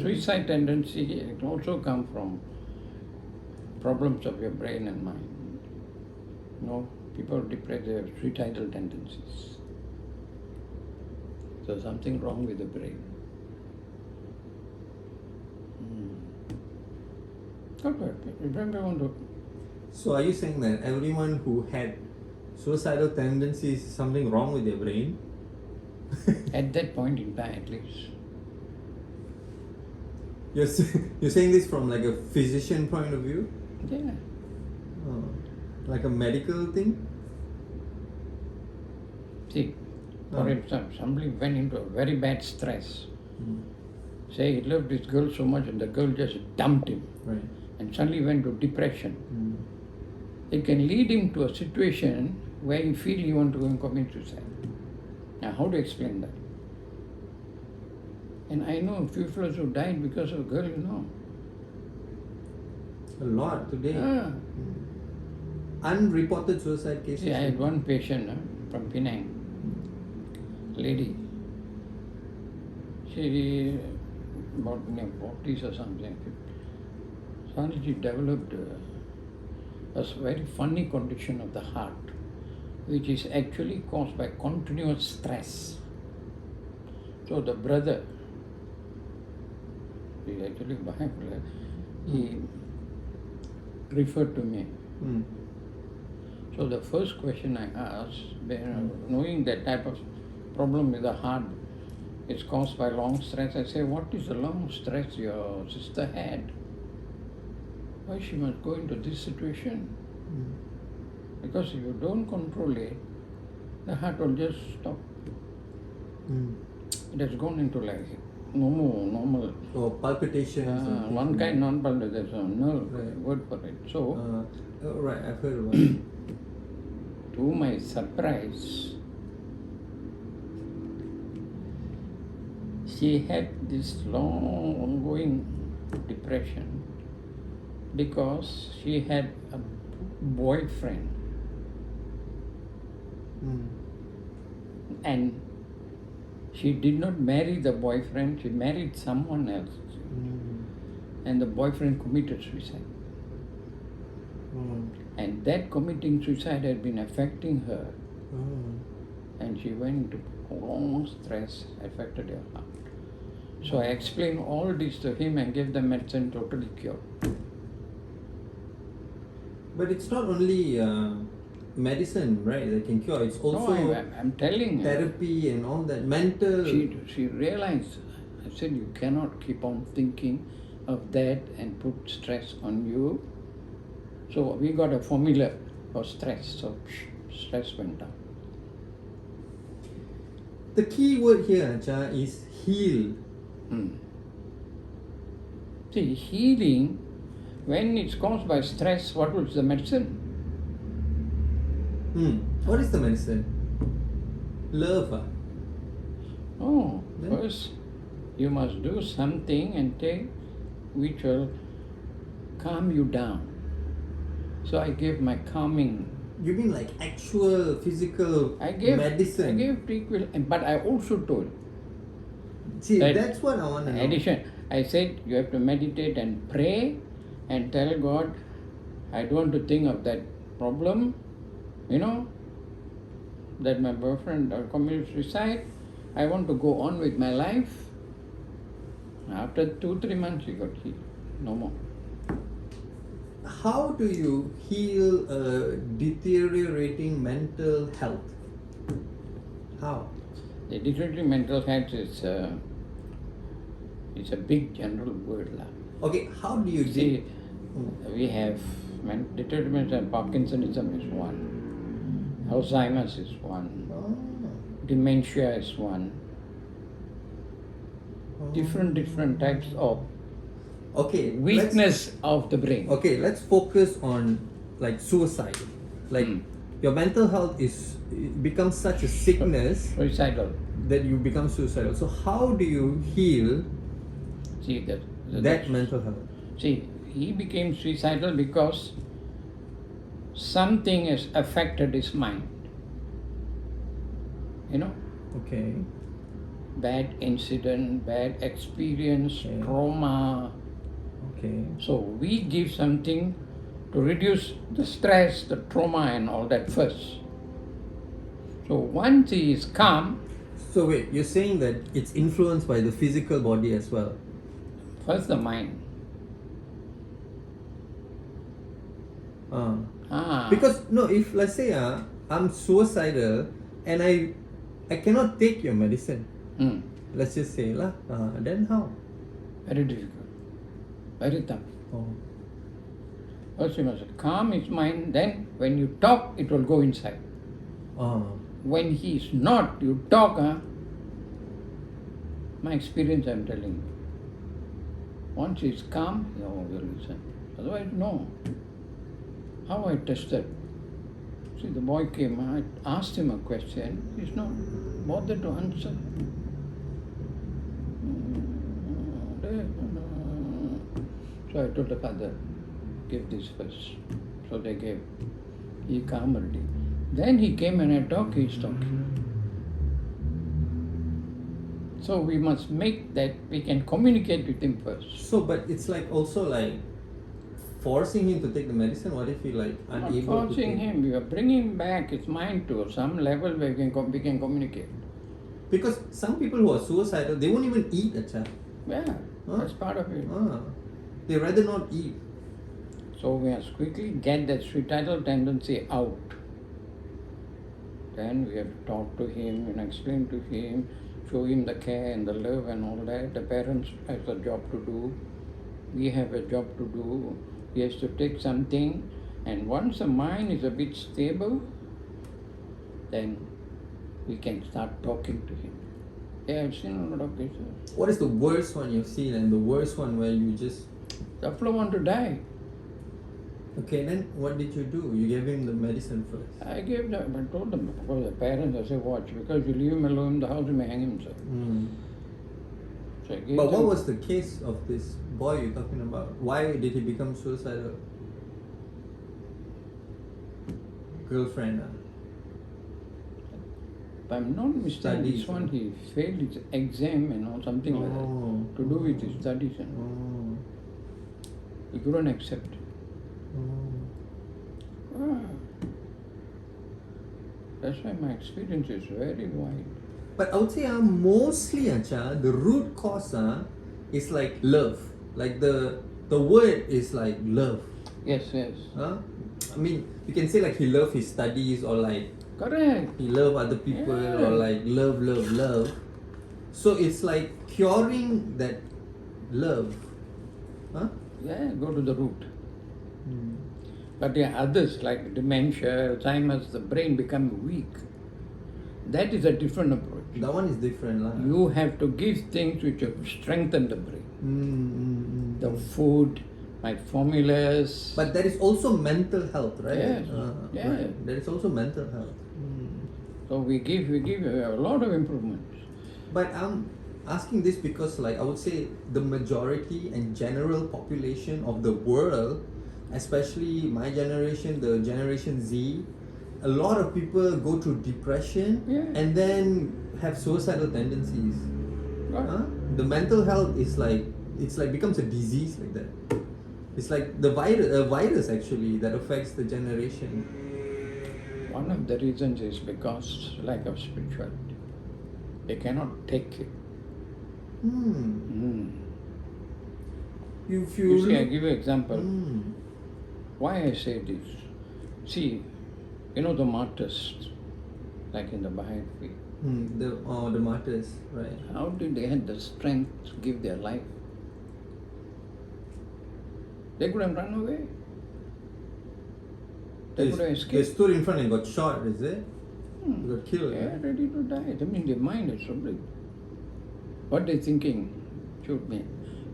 Suicide tendency can also come from problems of your brain and mind. People depressed, they have suicidal tendencies. So something wrong with the brain. So are you saying that everyone who had suicidal tendencies is something wrong with their brain? At that point in time, at least. You're saying this from like a physician point of view? Yeah. Like a medical thing? See, for instance, somebody went into a very bad stress. Say he loved this girl so much and the girl just dumped him. Right. And suddenly went to depression. It can lead him to a situation where he feels he wants to go and commit suicide. Now, how to explain that? And I know a few fellows who died because of a girl, A lot today. Unreported suicide cases. See, I had one patient from Penang, lady. She about in her 40s or something. Suddenly she developed a very funny condition of the heart, which is actually caused by continuous stress. So the brother, he actually bipolar, he referred to me. So the first question I asked, knowing that type of problem with the heart is caused by long stress, I say, what is the long stress your sister had? Why she must go into this situation? Because if you don't control it, the heart will just stop. It has gone into like normal. Or palpitations. One kind non-palpitative, there's no word for it. So, right, I've heard about it. To my surprise, she had this long ongoing depression because she had a boyfriend and she did not marry the boyfriend, she married someone else and the boyfriend committed suicide. And that committing suicide had been affecting her and she went into long stress, affected her heart. So I explained all this to him and gave the medicine, totally cured. But it's not only medicine, right, that can cure. It's also I'm telling therapy and all that. Mental. She realized, I said, you cannot keep on thinking of that and put stress on you. So we got a formula for stress. So stress went down. The key word here, Acha, is heal. See, healing, when it's caused by stress, what was the medicine? What is the medicine? Love. First you must do something and take which will calm you down. So I gave my calming. You mean like actual physical medicine? I gave equal, but I also told. See, that's what I want to know. In addition, I said you have to meditate and pray and tell God, I don't want to think of that problem, that my boyfriend committed suicide. I want to go on with my life. After 2-3 months, he got healed. No more. How do you heal deteriorating mental health? How? The deteriorating mental health is a big general word. Okay, how do you see? We have deteriorating and Parkinsonism is one. Alzheimer's is one. Dementia is one. Different types of weakness of the brain. Okay, let's focus on like suicide. Like your mental health becomes such a sickness suicidal that you become suicidal. So how do you heal that mental health? See, he became suicidal because something has affected his mind. Okay. bad incident, bad experience, Okay. trauma. Okay. So we give something to reduce the stress, the trauma, and all that first. So once he is calm, So wait, you're saying that it's influenced by the physical body as well? first the mind. Because no, if let's say I'm suicidal and I cannot take your medicine, let's just say lah, then how? Very difficult, very tough. Oh. First you must calm his mind, then when you talk, it will go inside. When he is not, you talk, my experience I'm telling you. Once he is calm, you will listen. Otherwise, no. How I tested? See, the boy came, I asked him a question, he's not bothered to answer. So I told the father, give this first. So they gave. He calm already. Then he came and I talked, he's talking. So we must make that we can communicate with him first. So, but it's like also like forcing him to take the medicine. What if he like Not unable to forcing take? him, we are bringing back his mind to some level where we can communicate. Because some people who are suicidal, they won't even eat, acha. Yeah, that's part of it. They rather not eat. So we must quickly get that suicidal tendency out. Then we have to talk to him and explain to him, show him the care and the love and all that. The parents have a job to do. We have a job to do. He has to take something. And once the mind is a bit stable, then we can start talking to him. Yeah, I've seen a lot of cases. What is the worst one you've seen and the worst one where you just... The fellow want to die. Okay, then what did you do? You gave him the medicine first. I gave them, I told them, because the parents, I said, watch, because you leave him alone in the house, he may hang himself. So I gave But what them- was the case of this boy you're talking about? Why did he become suicidal? Girlfriend? If I'm not mistaken, Studies, this one he failed his exam and something like Oh. that, to do with his studies. He couldn't accept. That's why my experience is very wide. But I would say mostly acha, the root cause is like love. Like the word is like love. Yes, yes. I mean, you can say like he loved his studies or like Correct. he loved other people or like love. So it's like curing that love. Yeah, go to the root. But there are others like dementia, Alzheimer's, the brain becomes weak. That is a different approach. That one is different lah. You have to give things which will strengthen the brain. The food, like formulas. But there is also mental health, right? Yes. Yes. Right. There is also mental health. So we give a lot of improvements. But I'm asking this because like I would say the majority and general population of the world, especially my generation, the Generation Z, a lot of people go through depression and then have suicidal tendencies. Right. The mental health is like, it's like becomes a disease like that. It's like the virus actually that affects the generation. One of the reasons is because lack of spirituality. They cannot take it. You see, I give you an example. Why I say this? See, you know the martyrs, like in the Baha'i faith. The martyrs, right? How did they have the strength to give their life? They could have run away. They could have They escaped. stood in front and got shot, is it? They got killed. They are right? ready to die. I mean, their mind is so big. What they thinking? Shoot me.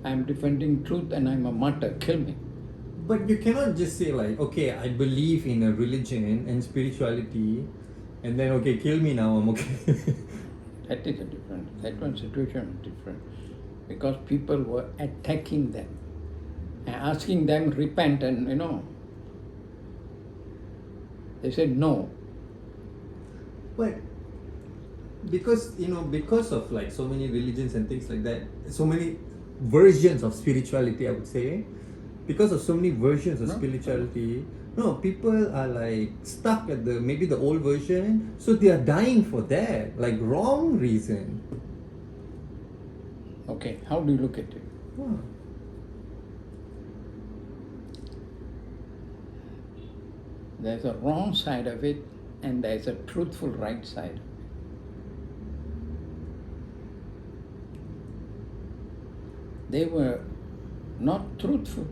I am defending truth and I am a martyr. Kill me. But you cannot just say like, okay, I believe in a religion and spirituality, and then okay, kill me now, I'm okay. That is a different. That one situation is different, because people were attacking them and asking them repent, and they said no. But Because because of like so many religions and things like that, so many versions of spirituality, I would say, because of so many versions of No. spirituality, no, people are like stuck at maybe the old version, so they are dying for that, like wrong reason. Okay, how do you look at it? Huh. There's a wrong side of it and there's a truthful right side. They were not truthful.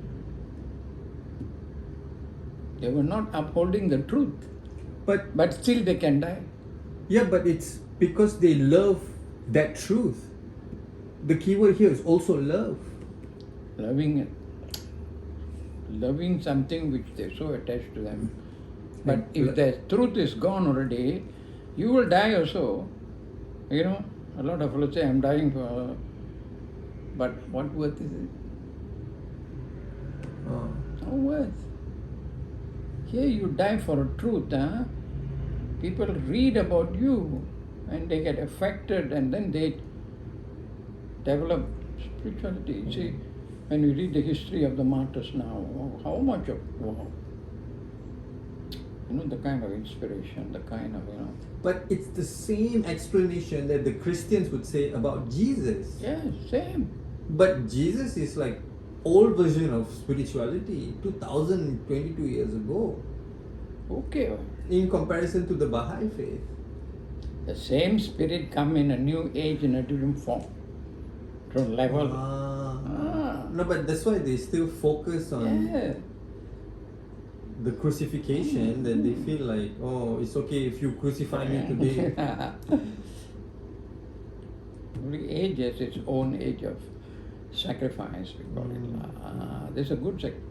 They were not upholding the truth, But still they can die. yeah, but it's because they love that truth. The keyword here is also love. Loving it. Loving something which they're so attached to them. But if the truth is gone already, you will die also. You know, a lot of people say, I'm dying for, but what worth is it? Oh. No worth. Here you die for a truth, huh? People read about you and they get affected and then they develop spirituality. See, when you read the history of the martyrs now, how much of, wow, the kind of inspiration, the kind of, But it's the same explanation that the Christians would say about Jesus. yeah, same. But Jesus is like old version of spirituality 2022 years ago Okay. in comparison to the Baha'i faith. The same spirit come in a new age in a different form, different level. No, but that's why they still focus on Yeah. the crucifixion, that they feel like, oh, it's okay if you crucify me today. Every age has its own age of sacrifice, we call it. This is a good sacrifice.